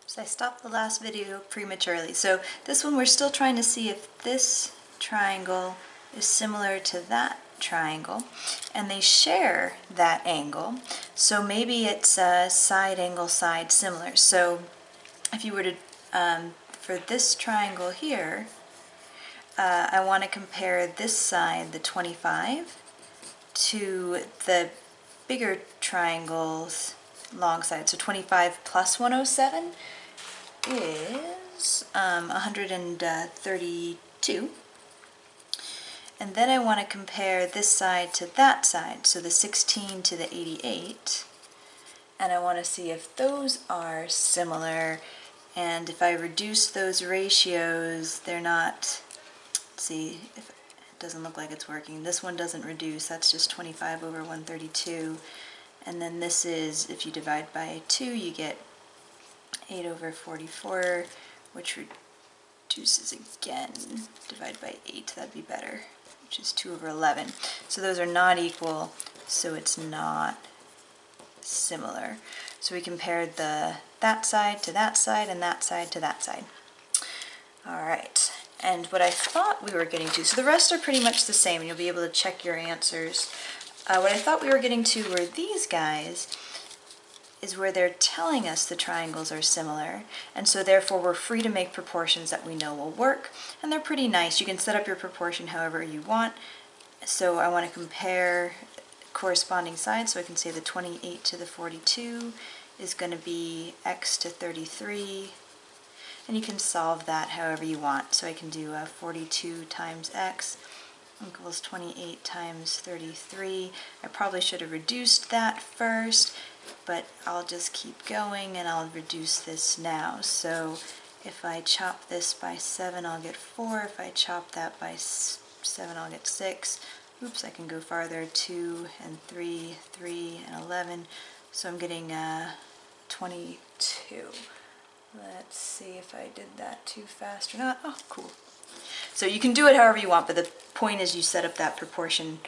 So I stopped the last video prematurely. So this one we're still trying to see if this triangle is similar to that triangle, and they share that angle. So maybe it's a side angle side similar. So if you were to, for this triangle here, I want to compare this side, the 25, to the bigger triangle's long side. So 25 plus 107 is 132. And then I want to compare this side to that side, so the 16 to the 88. And I want to see if those are similar. And if I reduce those ratios, they're not, let's see, if it doesn't look like it's working. This one doesn't reduce, that's just 25 over 132. And then this is, if you divide by 2, you get 8 over 44, which reduces again. Divide by 8, that'd be better, which is 2 over 11. So those are not equal, so it's not similar. So we compared that side to that side and that side to that side. Alright, and what I thought we were getting to, so the rest are pretty much the same, and you'll be able to check your answers. What I thought we were getting to were these guys, is where they're telling us the triangles are similar, and so therefore we're free to make proportions that we know will work, and they're pretty nice. You can set up your proportion however you want. So I want to compare corresponding sides, so I can say the 28 to the 42 is going to be x to 33, and you can solve that however you want. So I can do 42 times x equals 28 times 33. I probably should have reduced that first, but I'll just keep going and I'll reduce this now. So if I chop this by 7, I'll get 4. If I chop that by 7, I'll get 6. Oops, I can go farther. 2 and 3, 3 and 11. So I'm getting 22. Let's see if I did that too fast or not. Oh, cool. So you can do it however you want, but the point is you set up that proportion.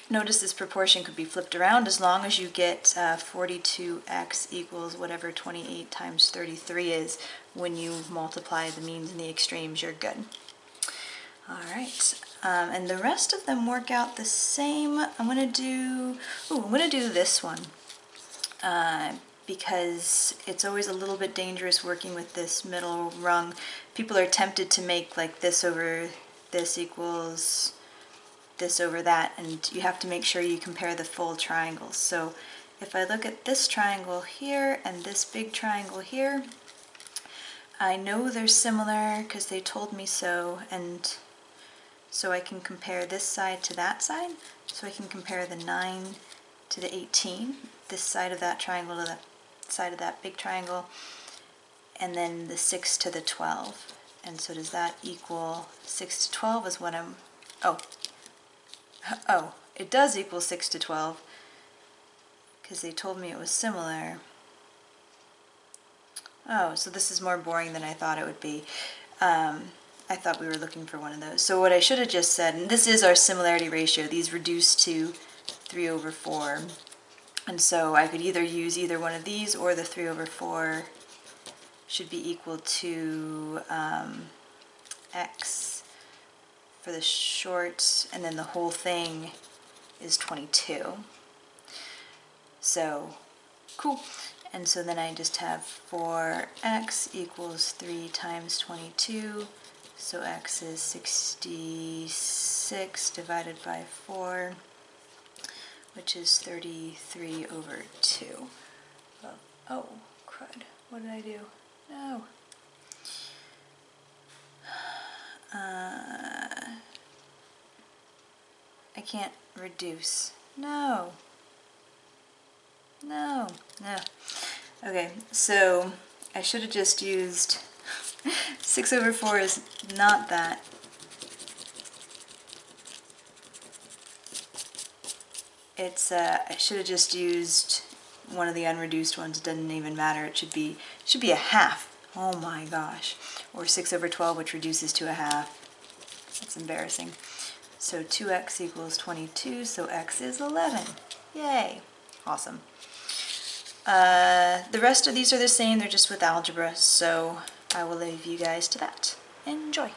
Notice this proportion could be flipped around as long as you get 42x equals whatever 28 times 33 is. When you multiply the means and the extremes, you're good. Alright, and the rest of them work out the same. I'm going to do this one. Because it's always a little bit dangerous working with this middle rung. People are tempted to make like this over this equals this over that, and you have to make sure you compare the full triangles. So if I look at this triangle here and this big triangle here, I know they're similar because they told me so, and so I can compare this side to that side. So I can compare the 9 to the 18, this side of that triangle to the side of that big triangle, and then the 6 to the 12. And so does that equal 6 to 12 is what I'm, oh, it does equal 6 to 12 because they told me it was similar. Oh, so this is more boring than I thought it would be. I thought we were looking for one of those. So what I should have just said, and this is our similarity ratio, these reduce to 3 over 4. And so I could either use either one of these, or the 3 over 4 should be equal to x for the short, and then the whole thing is 22. So, cool. And so then I just have 4x equals 3 times 22. So x is 66 divided by 4. Which is 33 over 2. Oh, crud. What did I do? No. I can't reduce. No. No. No. Okay, so I should have just used 6 over 4 is not that. It's I should have just used one of the unreduced ones. It doesn't even matter. It should be a half. Oh my gosh. Or 6 over 12, which reduces to a half. That's embarrassing. So 2x equals 22, so x is 11. Yay. Awesome. The rest of these are the same, they're just with algebra, so I will leave you guys to that. Enjoy!